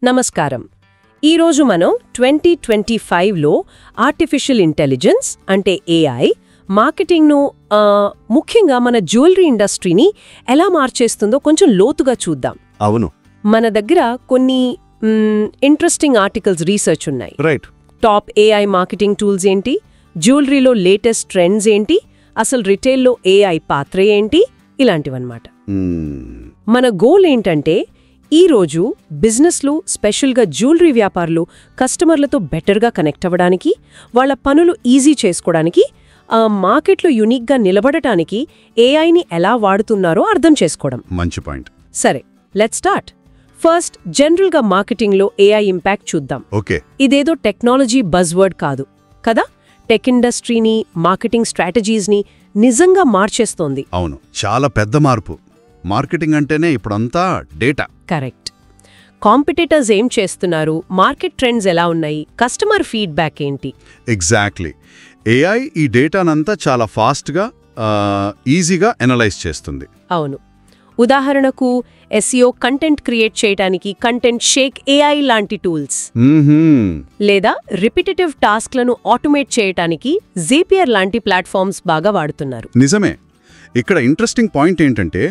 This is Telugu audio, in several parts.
నమస్కారం. ఈరోజు మనం 2025లో ఆర్టిఫిషియల్ ఇంటెలిజెన్స్ అంటే ఏఐ మార్కెటింగ్ను ముఖ్యంగా మన జ్యువెలరీ ఇండస్ట్రీని ఎలా మార్చేస్తుందో కొంచెం లోతుగా చూద్దాం. అవును, మన దగ్గర కొన్ని ఇంట్రెస్టింగ్ ఆర్టికల్స్ రీసెర్చ్ ఉన్నాయి. Right. Top AI marketing tools ఏంటి, జ్యువెలరీలో లేటెస్ట్ ట్రెండ్స్ ఏంటి, అసలు రిటైల్లో ఏఐ పాత్ర ఏంటి, ఇలాంటివన్నమాట. మన గోల్ ఏంటంటే ఈరోజు బిజినెస్లు, స్పెషల్గా జ్యువెలరీ వ్యాపారులు కస్టమర్లతో బెటర్గా కనెక్ట్ అవ్వడానికి, వాళ్ళ పనులు ఈజీ చేసుకోవడానికి, మార్కెట్లో యునిక్గా నిలబడటానికి ఏఐని ఎలా వాడుతున్నారో అర్థం చేసుకోవడం. మంచి పాయింట్. సరే, లెట్స్ స్టార్ట్. ఫస్ట్, జనరల్గా మార్కెటింగ్లో ఏఐ ఇంపాక్ట్ చూద్దాం. ఓకే. ఇదేదో టెక్నాలజీ బజ్వర్డ్ కాదు కదా, టెక్ ఇండస్ట్రీని, మార్కెటింగ్ స్ట్రాటజీస్ని నిజంగా మార్చేస్తోంది. అవును, చాలా పెద్ద మార్పు. మార్కెటింగ్ అంటేనే ఇప్పుడంతా డేటా. కరెక్ట్. కాంపిటీటర్స్ ఏం చేస్తున్నారు, మార్కెట్ ట్రెండ్స్ ఎలా ఉన్నాయి, కస్టమర్ ఫీడ్బ్యాక్ ఏంటి? ఎగ్జాక్ట్లీ. ఏఐ ఈ డేటానంతా చాలా ఫాస్ట్గా, ఈజీగా ఎనలైజ్ చేస్తుంది. అవును. ఉదాహరణకు ఎస్ఈఓ కంటెంట్ క్రియేట్ చేయడానికి కంటెంట్ షేక్ ఏఐ లాంటి టూల్స్, లేదా రిపిటేటివ్ టాస్క్లను ఆటోమేట్ చేయడానికి జేపియర్ లాంటి ప్లాట్ఫామ్స్ బాగా వాడుతున్నారు. నిజమే. ఇక్కడ ఇంట్రెస్టింగ్ పాయింట్ ఏంటంటే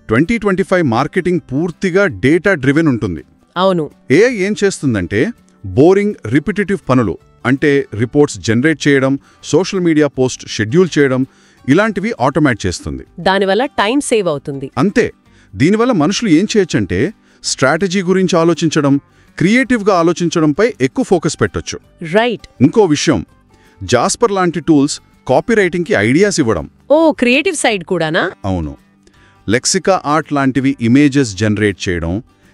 2025 మార్కెటింగ్ పూర్తిగా డేటా డ్రివెన్ ఉంటుంది. అవును. ఏఐ ఏం చేస్తుందంటే బోరింగ్, రిపిటేటివ్ పనులు అంటే రిపోర్ట్స్ జనరేట్ చేయడం, సోషల్ మీడియా పోస్ట్ షెడ్యూల్ చేయడం, ఇలాంటివి ఆటోమేట్ చేస్తుంది. దానివల్ల టైం సేవ్ అవుతుంది. అంతే. దీనివల్ల మనుషులు ఏం చేయొచ్చంటే స్ట్రాటజీ గురించి ఆలోచించడం, క్రియేటివ్గా ఆలోచించడంపై ఎక్కువ ఫోకస్ పెట్టొచ్చు. రైట్. ఇంకో విషయం, జాస్పర్ లాంటి టూల్స్ కాపీ రైటింగ్కి ఐడియాస్ ఇవ్వడం. ఓ, క్రియేటివ్ సైడ్ కూడానా? అవును. లెక్సికా ఆర్ట్ లాంటివి ఇమేజెస్ జనరేట్ చేయడం,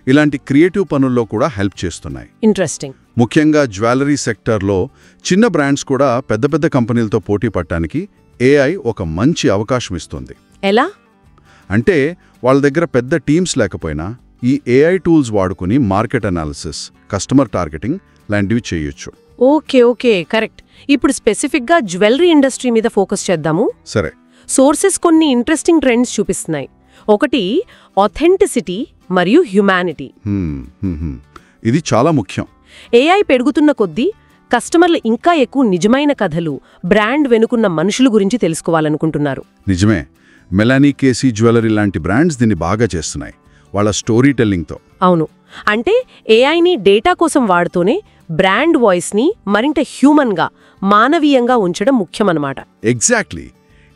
ఇలాంటి క్రియేటివ్ పనుల్లో కూడా హెల్ప్ చేస్తున్నాయి. ఇంట్రెస్టింగ్. ముఖ్యంగా జ్యువెలరీ సెక్టర్లో చిన్న బ్రాండ్స్ కూడా పెద్ద పెద్ద కంపెనీలతో పోటీ పడటానికి ఏఐ ఒక మంచి అవకాశం ఇస్తుంది. ఎలా అంటే వాళ్ళ దగ్గర పెద్ద టీమ్స్ లేకపోయినా ఈ ఏఐ టూల్స్ వాడుకుని మార్కెట్ అనాలిసిస్, కస్టమర్ టార్గెటింగ్ లాంటివి చేయొచ్చు. Okay okay, correct. ఇప్పుడు స్పెసిఫిక్గా జ్యువెలరీ ఇండస్ట్రీ మీద ఫోకస్ చేద్దాము. సరే. సోర్సెస్ కొన్ని ఇంట్రెస్టింగ్ ట్రెండ్స్ చూపిస్తున్నాయి. ఒకటి, ఆథెంటిసిటీ మరియు హ్యుమానిటీ. ఇది చాలా ముఖ్యం. ఏఐ పెరుగుతున్న కొద్దీ కస్టమర్లు ఇంకా ఎక్కువ నిజమైన కథలు, బ్రాండ్ వెనుకున్న మనుషుల గురించి తెలుసుకోవాలనుకుంటున్నారు. నిజమే. మెలానీ కేసీ జ్యువెలరీ లాంటి బ్రాండ్స్ దీన్ని బాగా చేస్తున్నాయి వాళ్ళ స్టోరీ టెల్లింగ్తో. అవును. అంటే ఏఐని డేటా కోసం వాడుతూనే బ్రాండ్ వాయిస్ని మరింత హ్యూమన్గా, మానవీయంగా ఉంచడం ముఖ్యమన్నమాట. ఎగ్జాక్ట్లీ.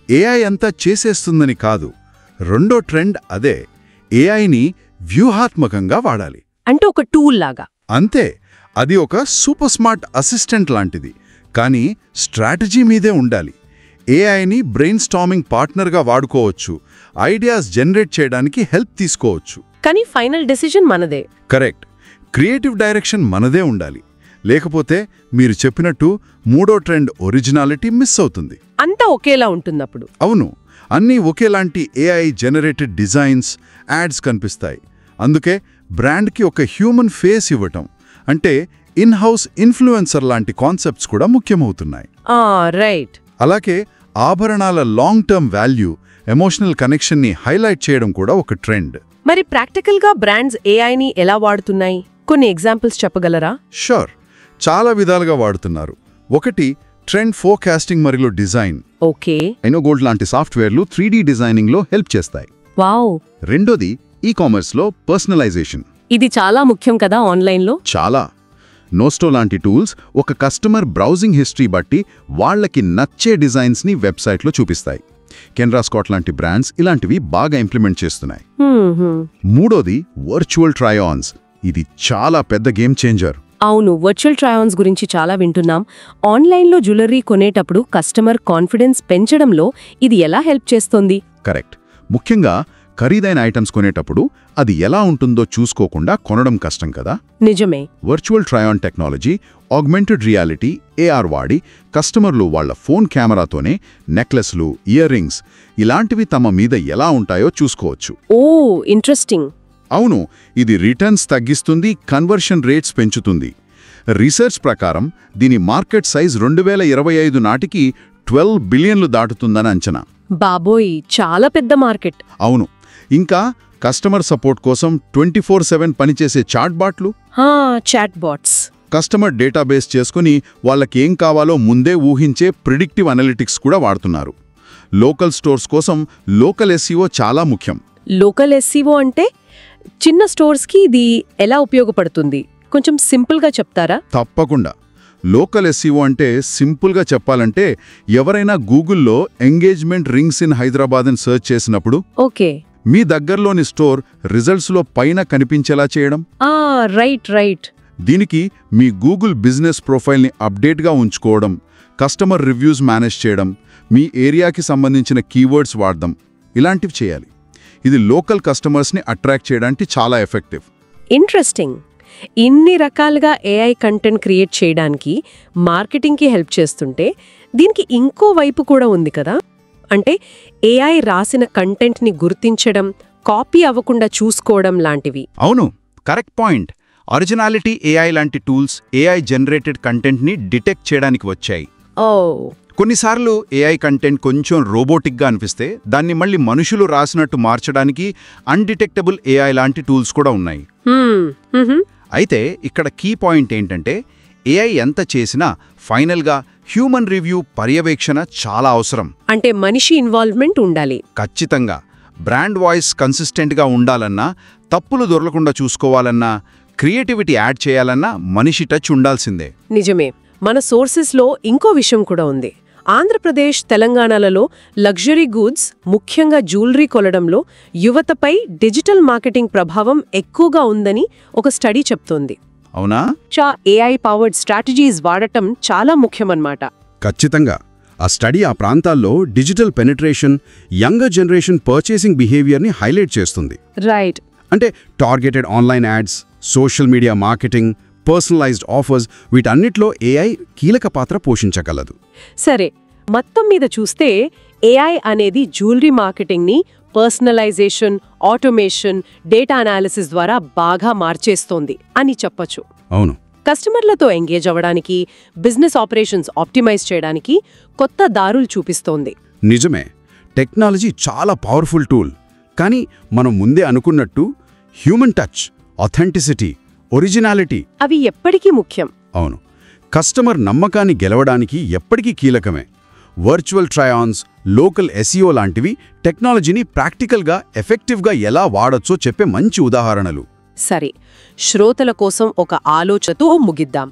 ఏఐ అంతా చేసేస్తుందని కాదు, రెండో ట్రెండ్ అదే, ఏఐని వ్యూహాత్మకంగా వాడాలి. అంటే ఒక టూల్ లాగా. అంతే. అది ఒక సూపర్ స్మార్ట్ అసిస్టెంట్ లాంటిది, కానీ స్ట్రాటజీ మీదే ఉండాలి. ఏఐని బ్రెయిన్ స్టార్మింగ్ పార్ట్నర్గా వాడుకోవచ్చు, ఐడియాస్ జనరేట్ చేయడానికి హెల్ప్ తీసుకోవచ్చు. కానీ ఫైనల్ డెసిజన్ మనదే. కరెక్ట్. క్రియేటివ్ డైరెక్షన్ మనదే ఉండాలి. లేకపోతే మీరు చెప్పినట్టు మూడో ట్రెండ్ ఒరిజినాలిటీ మిస్ అవుతుంది. అంతా ఒకేలా ఉంటున్నప్పుడు. అవును, అన్నీ ఒకేలాంటి ఏఐ జనరేటెడ్ డిజైన్స్, యాడ్స్ కనిపిస్తాయి. అందుకే బ్రాండ్కి ఒక హ్యూమన్ ఫేస్ ఇవ్వటం, అంటే ఇన్-హౌస్ ఇన్ఫ్లుయెన్సర్ లాంటి కాన్సెప్ట్స్ కూడా ముఖ్యమవుతున్నాయి. రైట్. అలాగే ఆభరణాల లాంగ్ టర్మ్ వాల్యూ, ఎమోషనల్ కనెక్షన్ని హైలైట్ చేయడం కూడా ఒక ట్రెండ్. మరి ప్రాక్టికల్గా బ్రాండ్స్ ఏఐని ఎలా వాడుతున్నాయి? కొన్ని ఎగ్జాంపుల్స్ చెప్పగలరా? షూర్. చాలా విధాలుగా వాడుతున్నారు. ఒకటి, ట్రెండ్ ఫోర్కాస్టింగ్ మరియు డిజైన్. ఓకే. ఐనోగోల్డ్ లాంటి సాఫ్ట్వేర్లు 3D డిజైనింగ్లో హెల్ప్ చేస్తాయి. వావ్. రెండోది, ఈ-కామర్స్లో పర్సనలైజేషన్. ఇది చాలా ముఖ్యం కదా ఆన్లైన్లో. చాలా. నోస్టో లాంటి టూల్స్ ఒక కస్టమర్ బ్రౌజింగ్ హిస్టరీ బట్టి వాళ్ళకి నచ్చే డిజైన్స్ని వెబ్సైట్లో చూపిస్తాయి. కెనరా స్కాట్ లాంటి బ్రాండ్స్ ఇలాంటివి బాగా ఇంప్లిమెంట్ చేస్తున్నాయి. మూడోది, వర్చువల్ ట్రై-ఆన్స్. ఇది చాలా పెద్ద గేమ్ చేంజర్. అవును, వర్చువల్ ట్రై-ఆన్స్ గురించి చాలా వింటున్నాం. ఆన్లైన్లో జ్యువెలరీ కొనేటప్పుడు కస్టమర్ కాన్ఫిడెన్స్ పెంచడంలో ఇది ఎలా హెల్ప్ చేస్తోంది? కరెక్ట్. ముఖ్యంగా ఖరీదైన ఐటమ్స్ కొనేటప్పుడు అది ఎలా ఉంటుందో చూసుకోకుండా కొనడం కష్టం కదా. నిజమే. Virtual try on technology, augmented reality, AR వాడి కస్టమర్లు వాళ్ల ఫోన్ కెమెరాతోనే నెక్లెస్లు, ఇయర్ రింగ్స్ ఇలాంటివి తమ మీద ఎలా ఉంటాయో చూసుకోవచ్చు. Oh, interesting. అవును, ఇది రిటర్న్స్ తగ్గిస్తుంది, కన్వర్షన్ రేట్స్ పెంచుతుంది. రీసెర్చ్ ప్రకారం దీని మార్కెట్ సైజ్ 2025 నాటికి 12 బిలియన్లు దాటుతుందని అంచనా. బాబోయ్, చాలా పెద్ద మార్కెట్. అవును. ఇంకా కస్టమర్ సపోర్ట్ కోసం 24/7 పనిచేసే చాట్బాట్లు, చాట్ బాట్స్. కస్టమర్ డేటాబేస్ చేసుకుని వాళ్ళకేం కావాలో ముందే ఊహించే ప్రిడిక్టివ్ అనలిటిక్స్ కూడా వాడుతున్నారు. లోకల్ స్టోర్స్ కోసం లోకల్ ఎస్ఈఓ చాలా ముఖ్యం. లోకల్ ఎస్ఈఓ అంటే చిన్న స్టోర్స్కి ఇది ఎలా ఉపయోగపడుతుంది? కొంచెం సింపుల్గా చెప్తారా? తప్పకుండా. లోకల్ ఎస్ఈఓ అంటే సింపుల్గా చెప్పాలంటే ఎవరైనా గూగుల్లో ఎంగేజ్మెంట్ రింగ్స్ ఇన్ హైదరాబాద్ అని సెర్చ్ చేసినప్పుడు ఓకే, మీ దగ్గరలోని స్టోర్ రిజల్ట్స్లో పైన కనిపించేలా చేయడం. రైట్. దీనికి మీ గూగుల్ బిజినెస్ ప్రొఫైల్ని అప్డేట్గా ఉంచుకోవడం, కస్టమర్ రివ్యూస్ మేనేజ్ చేయడం, మీ ఏరియాకి సంబంధించిన కీవర్డ్స్ వాడడం, ఇలాంటివి చేయాలి. ఇది లోకల్ కస్టమర్స్ని అట్రాక్ట్ చేయడానికి చాలా ఎఫెక్టివ్. ఇంట్రెస్టింగ్. ఇన్ని రకాలుగా ఏఐ కంటెంట్ క్రియేట్ చేయడానికి మార్కెటింగ్కి హెల్ప్ చేస్తుంటే దీనికి ఇంకో వైపు కూడా ఉంది కదా. అంటే ఏఐ రాసిన కంటెంట్ని గుర్తించడం, కాపీ అవ్వకుండా చూసుకోవడం లాంటివి. అవును, కరెక్ట్ పాయింట్. ఒరిజినాలిటీ ఏఐ లాంటి టూల్స్ ఏఐ జనరేటెడ్ కంటెంట్ని డిటెక్ట్ చేయడానికి వచ్చాయి. కొన్నిసార్లు ఏఐ కంటెంట్ కొంచెం రోబోటిక్గా అనిపిస్తే దాన్ని మళ్ళీ మనుషులు రాసినట్టు మార్చడానికి అన్డిటెక్టబుల్ ఏఐ లాంటి టూల్స్ కూడా ఉన్నాయి. అయితే ఇక్కడ కీ పాయింట్ ఏంటంటే ఏఐ ఎంత చేసినా ఫైనల్గా హ్యూమన్ రివ్యూ పర్యవేక్షణ చాలా అవసరం. అంటే మనిషి ఇన్వాల్వ్మెంట్ ఉండాలి. ఖచ్చితంగా. బ్రాండ్ వాయిస్ కన్సిస్టెంట్గా ఉండాలన్నా, తప్పులు దొరలకుండా చూసుకోవాలన్నా, క్రియేటివిటీ యాడ్ చేయాలన్నా మనిషి టచ్ ఉండాల్సిందే. నిజమే. మన సోర్సెస్లో ఇంకో విషయం కూడా ఉంది. ఆంధ్రప్రదేశ్, తెలంగాణలలో లగ్జరీ గూడ్స్, ముఖ్యంగా జ్యువెలరీ కొనడంలో యువతపై డిజిటల్ మార్కెటింగ్ ప్రభావం ఎక్కువగా ఉందని ఒక స్టడీ చెప్తోంది. అవునా? ఏఐ పవర్డ్ స్ట్రాటజీస్ వాడటం చాలా ముఖ్యమన్నమాట. ఖచ్చితంగా. ఆ స్టడీ ఆ ప్రాంతాల్లో digital penetration, younger generation purchasing బిహేవియర్ని హైలైట్ చేస్తుంది. రైట్. అంటే targeted online ads, social media marketing, personalised offers, వీటన్నిటిలో ఏఐ కీలక పాత్ర పోషించగలదు. సరే, మొత్తం మీద చూస్తే ఏఐ అనేది జ్యువెలరీ మార్కెటింగ్ని పర్సనలైజేషన్, ఆటోమేషన్, డేటా అనాలిసిస్ ద్వారా బాగా మార్చేస్తోంది అని చెప్పొచ్చు. అవును. కస్టమర్లతో ఎంగేజ్ అవ్వడానికి, బిజినెస్ ఆపరేషన్స్ ఆప్టిమైజ్ చేయడానికి కొత్త దారులు చూపిస్తోంది. నిజమే. టెక్నాలజీ చాలా పవర్ఫుల్ టూల్. కానీ మనం ముందే అనుకున్నట్టు హ్యూమన్ టచ్, ఆథెంటిసిటీ, ఒరిజినాలిటీ అవి ఎప్పటికీ ముఖ్యం. అవును. కస్టమర్ నమ్మకాన్ని గెలవడానికి ఎప్పటికీ కీలకమే. వర్చువల్ ట్రయాన్స్, లోకల్ ఎస్ఈఓ లాంటివి టెక్నాలజీని ప్రాక్టికల్గా, ఎఫెక్టివ్గా ఎలా వాడొచ్చో చెప్పే మంచి ఉదాహరణలు. సరే, శ్రోతల కోసం ఒక ఆలోచనతో ముగిద్దాం.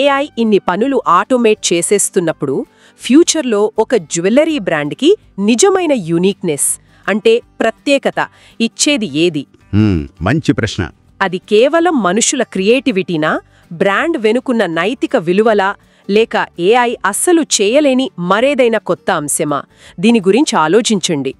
ఏఐ ఇన్ని పనులు ఆటోమేట్ చేసేస్తున్నప్పుడు ఫ్యూచర్లో ఒక జ్యువెలరీ బ్రాండ్కి నిజమైన యూనిక్నెస్ అంటే ప్రత్యేకత ఇచ్చేది ఏది? మంచి ప్రశ్న. అది కేవలం మనుషుల క్రియేటివిటీనా, బ్రాండ్ వెనుకున్న నైతిక విలువలా, లేక ఏఐ అస్సలు చేయలేని మరేదైనా కొత్త అంశమా? దీని గురించి ఆలోచించండి.